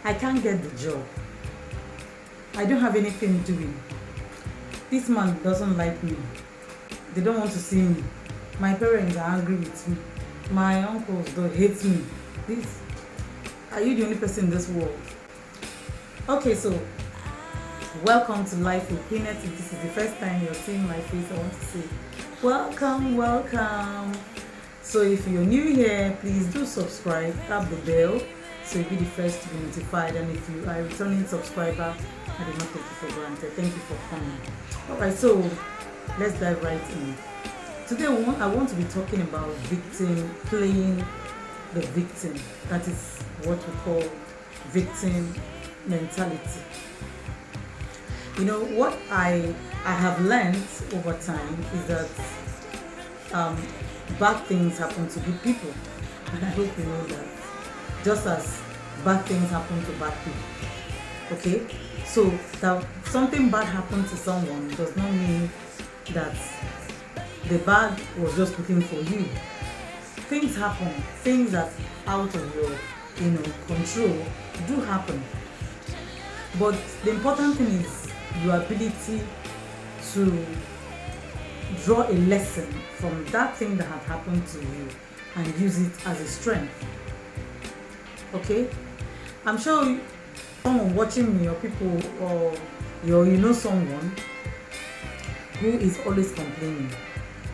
I can't get the job. I don't have anything doing. This man doesn't like me. They don't want to see me. My parents are angry with me. My uncles don't hate me. This, are you the only person in this world? Okay, so welcome to Life with Peanuts. If this is the first time you're seeing my face, I want to say welcome. So if you're new here, please do subscribe, tap the bell so you'll be the first to be notified. And if you are a returning subscriber, I do not take you for granted. Thank you for coming. Alright, so let's dive right in. Today I want to be talking about playing the victim. That is what we call victim mentality. You know, what I have learned over time is that bad things happen to good people. And I hope you know that. Just as bad things happen to bad people. Okay? So that something bad happened to someone does not mean that the bad was just looking for you. Things happen. Things that out of your control do happen. But the important thing is your ability to draw a lesson from that thing that had happened to you and use it as a strength. Okay? I'm sure someone watching me, or people, or you know someone who is always complaining.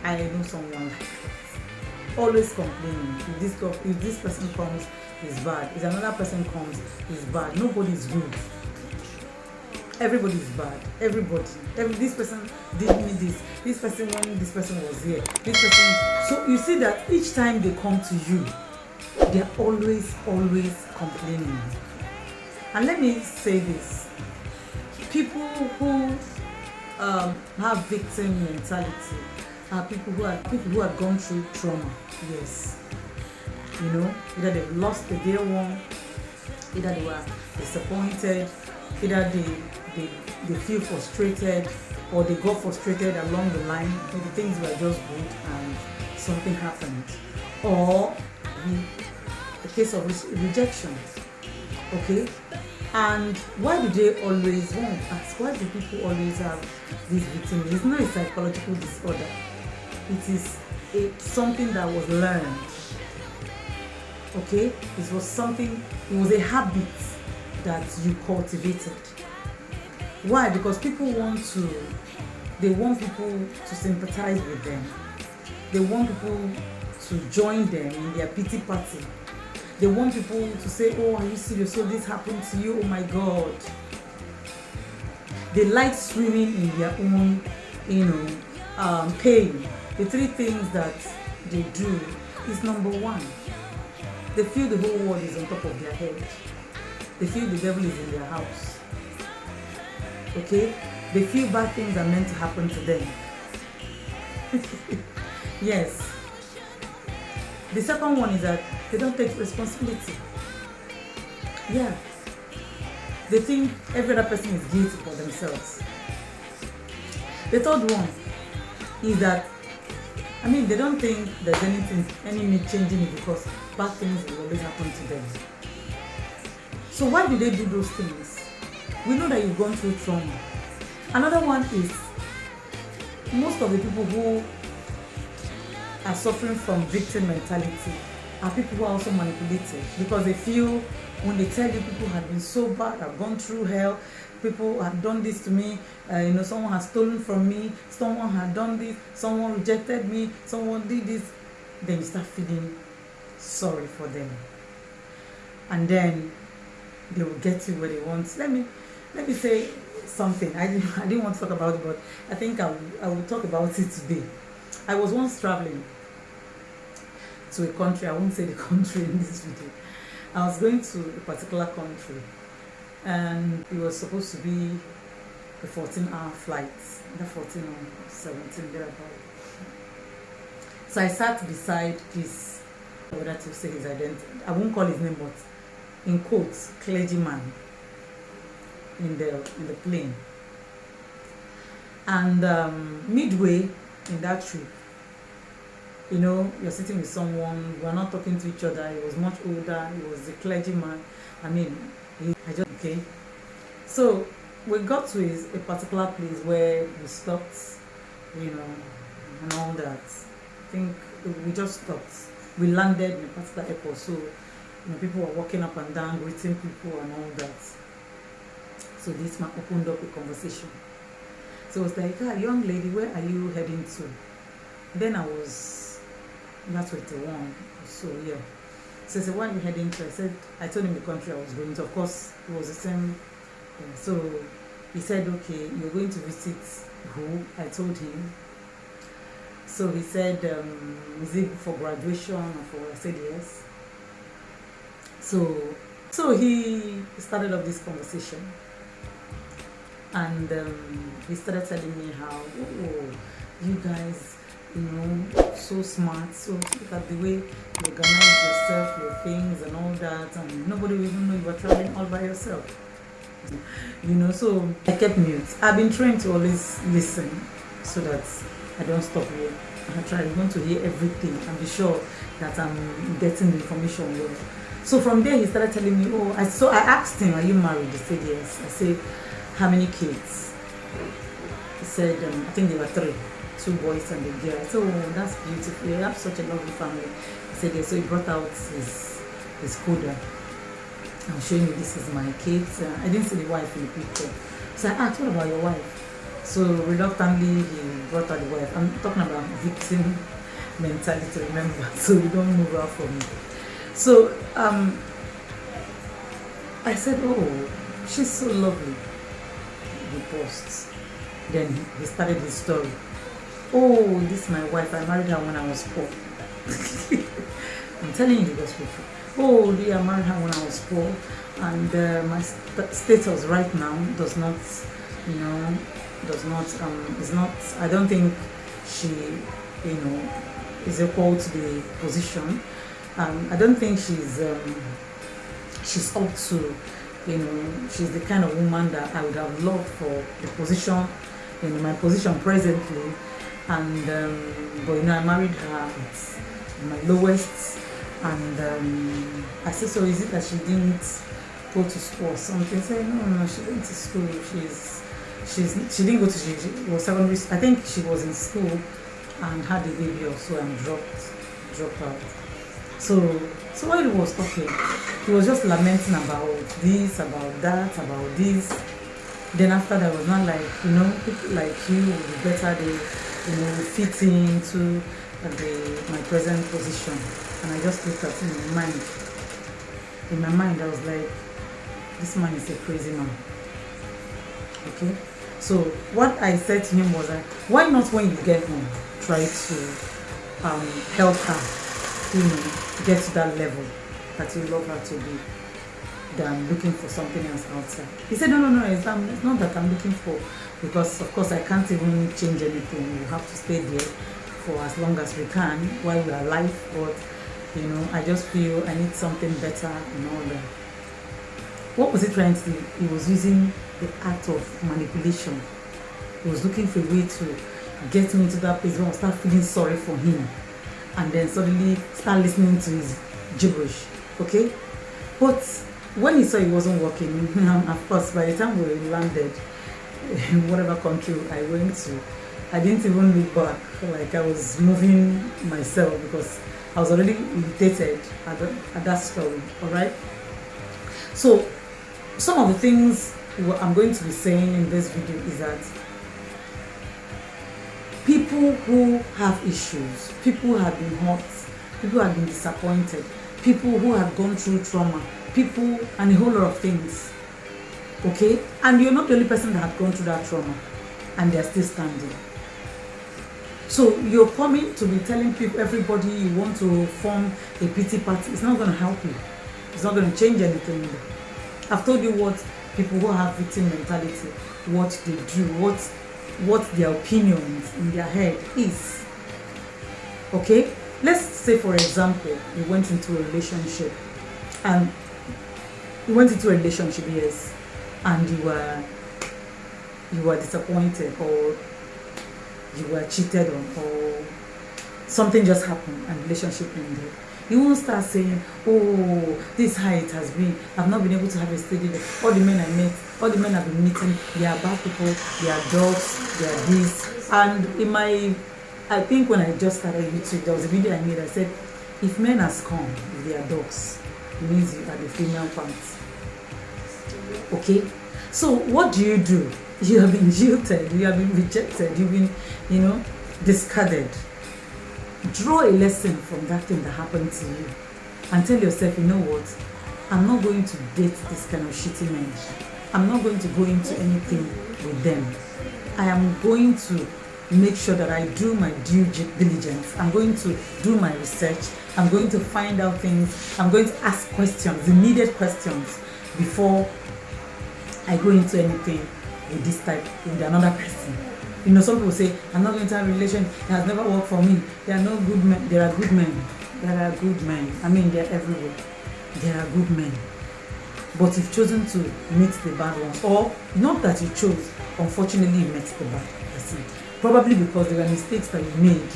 I know someone like that. Always complaining. If this person comes, it's bad. If another person comes, it's bad. Nobody's good. Everybody's bad. Everybody. This person did me this. This person, when this person was here. This person. So you see that each time they come to you, they're always complaining. And let me say this. People who have victim mentality are people who have gone through trauma. Yes. You know, either they've lost the dear one, either they were disappointed, either they feel frustrated, or they got frustrated along the line. Maybe things were just good and something happened. Or a case of rejection. Okay? And why do they always want to ask? Why do people always have this victim? It's not a psychological disorder. It is something that was learned. Okay? It was a habit that you cultivated. Why? Because people want people to sympathize with them. They want people to join them in their pity party. They want people to say, oh, are you serious? So this happened to you? Oh my God. They like swimming in their own, pain. The three things that they do is number one, they feel the whole world is on top of their head. They feel the devil is in their house. Okay? They feel bad things are meant to happen to them. Yes. The second one is that they don't take responsibility. Yeah. They think every other person is guilty for themselves. The third one is that, they don't think there's any need changing it because bad things will always happen to them. So why do they do those things? We know that you've gone through trauma. Another one is most of the people who are suffering from victim mentality are people who are also manipulated, because they feel when they tell you people have been so bad, I've gone through hell, people have done this to me, someone has stolen from me, someone had done this, someone rejected me, someone did this, then you start feeling sorry for them. And then they will get you where they want. Let me say something. I didn't want to talk about it, but I think I will talk about it today. I was once traveling to a country. I won't say the country in this video. I was going to a particular country, and it was supposed to be a 14-hour flight, either 14 or 17, thereabout. So I sat beside this, whether to say his identity, I won't call his name, but in quotes, clergyman in the plane. And midway in that trip, you're sitting with someone, you are not talking to each other. He was much older, he was a clergyman. I just okay. So we got to a particular place where we stopped, you know, and all that. I think we just stopped. We landed in a particular airport, so people were walking up and down, greeting people and all that. So this man opened up a conversation. So it was like, ah, young lady, where are you heading to? And then I was not 21, so yeah. So I said, where are you heading to? I told him the country I was going to. Of course, it was the same. So he said, okay, you're going to visit who? I told him. So he said, is it for graduation or for? I said yes. So he started up this conversation, and he started telling me how, oh, you guys, so smart. So look at the way you organize yourself, your things, and all that, and nobody will even know you are traveling all by yourself. So I kept mute. I've been trained to always listen so that I don't stop here. I want to hear everything and be sure that I'm getting the information well. So from there he started telling me, I asked him, are you married? He said yes. I said, how many kids? He said, I think there were 3, 2 boys and a girl. I said, oh, that's beautiful. You have such a lovely family. He said yes. So he brought out his coda. I'm showing you this is my kids. I didn't see the wife in the picture. So I asked, what about your wife? So reluctantly he brought out the wife. I'm talking about victim mentality, remember. So you don't move out from me. So I said, oh, she's so lovely. He paused. Then he started his story. Oh, this is my wife. I married her when I was poor. I'm telling you the gospel. Oh, I married her when I was poor, and my status right now is not. I don't think she, is equal to the position. I don't think she's up to, she's the kind of woman that I would have loved for the position, my position presently. And but I married her at my lowest, and I said, so is it that she didn't go to school or something? I said, no, she went to school. She didn't go to she was secondary. I think she was in school and had a baby also and dropped out. So while he was talking, he was just lamenting about this, about that, about this. Then after that, was not like, people like you would be better, they fit into my present position. And I just looked at him in my mind. In my mind, I was like, this man is a crazy man. Okay? So what I said to him was that, why not when you get home, try to help her, get to that level that you love her to be, than looking for something else outside. He said, no, it's not that I'm looking for, because of course I can't even change anything. We have to stay there for as long as we can while we are alive. But I just feel I need something better and all that. What was he trying to do? He was using the art of manipulation. He was looking for a way to get me into that place where I start feeling sorry for him, and then suddenly start listening to his gibberish. Okay? But when he saw it wasn't working, of course, by the time we landed in whatever country I went to, I didn't even look back. Like I was moving myself because I was already irritated at that story. All right. So some of the things I'm going to be saying in this video is that people who have issues, people who have been hurt, people who have been disappointed, people who have gone through trauma, people and a whole lot of things, okay? And you're not the only person that has gone through that trauma and they're still standing. So you're coming to be telling people, everybody, you want to form a pity party. It's not going to help you. It's not going to change anything. I've told you what people who have victim mentality, what they do, what their opinions in their head is. Okay? Let's say, for example, you went into a relationship, and yes, and you were disappointed, or you were cheated on, or something just happened and relationship ended. You won't start saying, oh, this is how it has been. I've not been able to have a steady life. All the men I met, all the men I've been meeting, they are bad people, they are dogs, they are this. And in my, I think when I just started YouTube, there was a video I made. I said, if men are scum, if they are dogs, it means you are the female part. Okay? So what do? You have been jilted, you have been rejected, you've been, discarded. Draw a lesson from that thing that happened to you and tell yourself, you know what, I'm not going to date this kind of shitty men. I'm not going to go into anything with them. I am going to make sure that I do my due diligence. I'm going to do my research. I'm going to find out things. I'm going to ask questions, immediate questions, before I go into anything with this type, with another person. Some people say, I'm not going to have a relation. It has never worked for me. There are no good men. There are good men. There are good men. I mean, they're everywhere. There are good men. But you've chosen to meet the bad ones. Or, not that you chose, unfortunately you met the bad person. Probably because there were mistakes that you made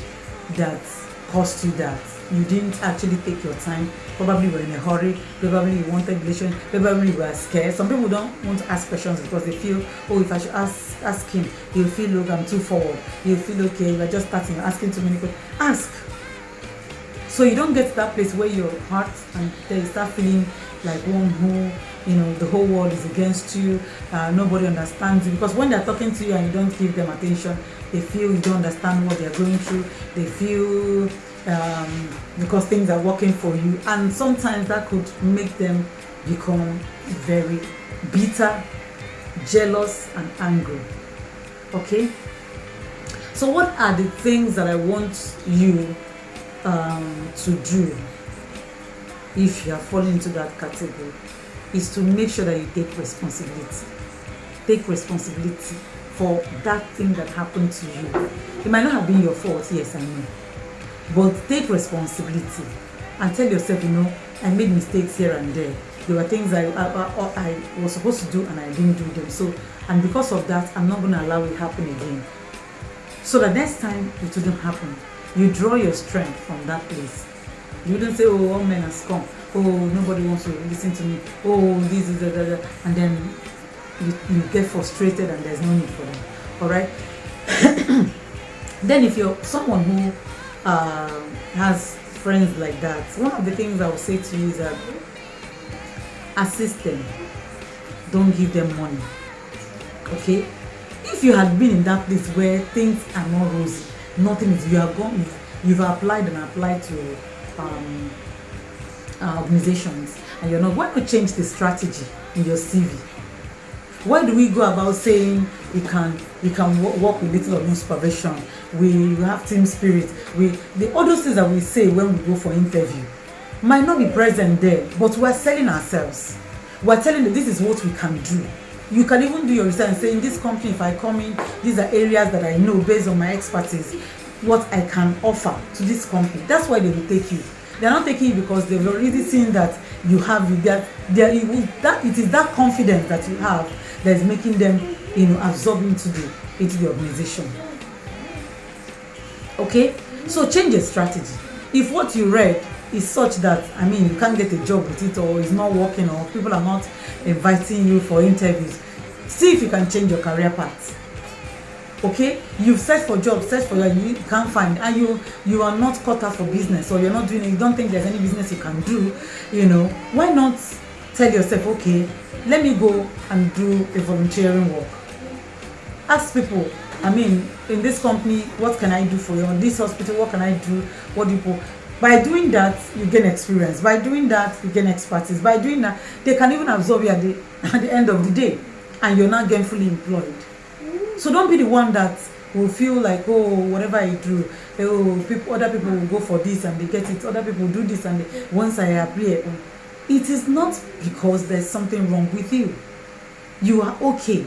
that cost you that. You didn't actually take your time. Probably you were in a hurry. Probably you wanted relation. Probably you were scared. Some people don't want to ask questions because they feel, oh, if I should ask him, he'll feel, look, I'm too forward. He'll feel, okay, we're just starting, asking too many questions. Ask. So you don't get to that place where your heart and they start feeling like one who, the whole world is against you. Nobody understands you. Because when they're talking to you and you don't give them attention, they feel you don't understand what they're going through. They feel because things are working for you, and sometimes that could make them become very bitter, jealous, and angry. Okay, so what are the things that I want you to do if you are falling into that category? Is to make sure that you take responsibility for that thing that happened to you. It might not have been your fault, yes, I know. But take responsibility and tell yourself, I made mistakes here and there. There were things I was supposed to do and I didn't do them. So, and because of that, I'm not going to allow it happen again. So that next time it wouldn't happen. You draw your strength from that place. You wouldn't say, oh, all men are scum. Oh, nobody wants to listen to me. Oh, this is da. And then you get frustrated and there's no need for them. All right? Then if you're someone who has friends like that, one of the things I will say to you is that assist them. Don't give them money. Okay? If you had been in that place where things are not rosy, nothing is, you've applied to organizations and you're not, why not change the strategy in your CV? Why do we go about saying we can work with little or no supervision? We have team spirit. All those things that we say when we go for interview might not be present there, but we're selling ourselves. We're telling them this is what we can do. You can even do your research and say, in this company, if I come in, these are areas that I know based on my expertise, what I can offer to this company. That's why they will take you. They're not taking you because they've already seen that you have that it is that confidence that you have that is making them, absorb into the organization. Okay, so change your strategy. If what you read is such that you can't get a job with it, or it's not working, or people are not inviting you for interviews, see if you can change your career path. Okay, you've searched for jobs, you can't find, and you are not cut out for business, or you're not doing it, you don't think there's any business you can do, why not tell yourself, okay, let me go and do a volunteering work. Ask people, in this company, what can I do for you? In this hospital, what can I do? What do you? By doing that, you gain experience. By doing that, you gain expertise. By doing that, they can even absorb you at the end of the day, and you're not gainfully employed. So don't be the one that will feel like, oh, whatever I do, other people will go for this and they get it. Other people do this and once I appear, it is not because there's something wrong with you. You are okay.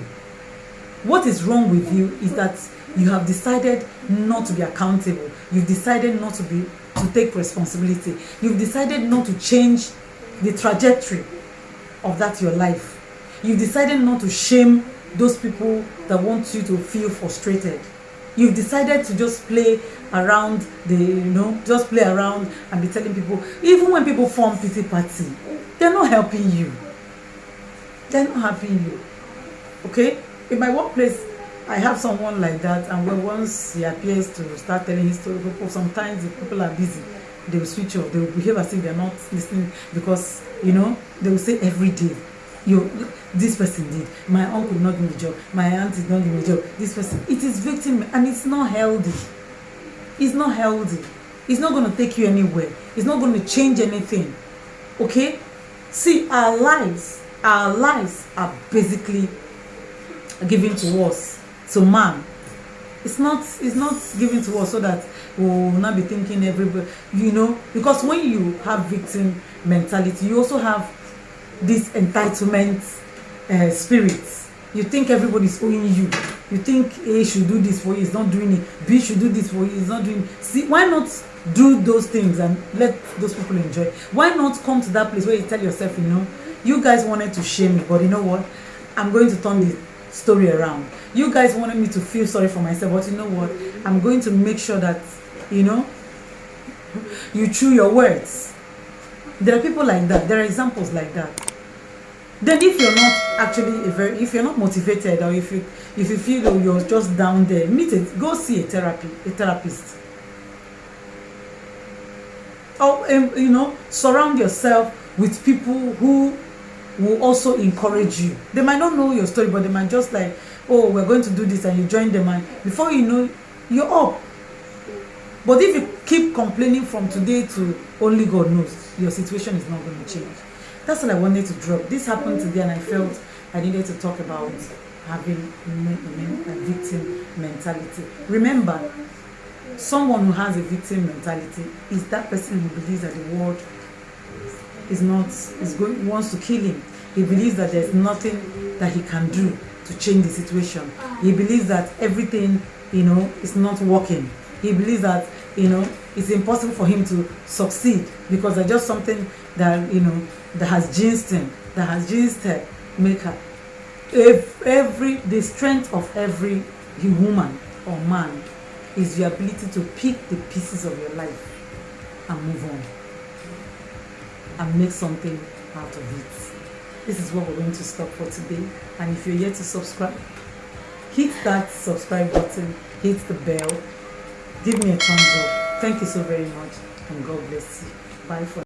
What is wrong with you is that you have decided not to be accountable. You've decided not to take responsibility. You've decided not to change the trajectory of your life. You've decided not to shame those people that want you to feel frustrated. You've decided to just play around just play around and be telling people, even when people form pity party, they're not helping you. They're not helping you. Okay? In my workplace, I have someone like that, and when once he appears to start telling his story, sometimes if people are busy, they will switch off. They will behave as if they're not listening, because they will say every day, this person did, my uncle did not give me a job, my aunt did not give me a job, this person. It is victim, and it's not healthy. It's not healthy. It's not going to take you anywhere. It's not going to change anything. Okay? See, our lives are basically given to us, to man. It's not given to us so that we will not be thinking everybody, because when you have victim mentality, you also have this entitlement spirit. You think everybody's owing you. You think A should do this for you, he's not doing it. B should do this for you, he's not doing it. See, why not do those things and let those people enjoy? Why not come to that place where you tell yourself, you guys wanted to shame me, but you know what? I'm going to turn the story around. You guys wanted me to feel sorry for myself, but you know what? I'm going to make sure that, you chew your words. There are people like that. There are examples like that. Then if you're not actually if you're not motivated, or if you feel you're just down there, go see a therapist. Or surround yourself with people who will also encourage you. They might not know your story, but they might just like, oh, we're going to do this, and you join them, and before you know, you're up. But if you keep complaining from today to only God knows, your situation is not going to change. That's what I wanted to drop. This happened today, and I felt I needed to talk about having a victim mentality. Remember, someone who has a victim mentality is that person who believes that the world wants to kill him. He believes that there's nothing that he can do to change the situation. He believes that everything, is not working. He believes that, it's impossible for him to succeed because there's just something that, that has jinxed him, that has jinxed her, maker. The strength of every woman or man is your ability to pick the pieces of your life and move on and make something out of it. This is what we're going to stop for today. And if you're yet to subscribe, hit that subscribe button, hit the bell, give me a thumbs up. Thank you so very much, and God bless you. Bye for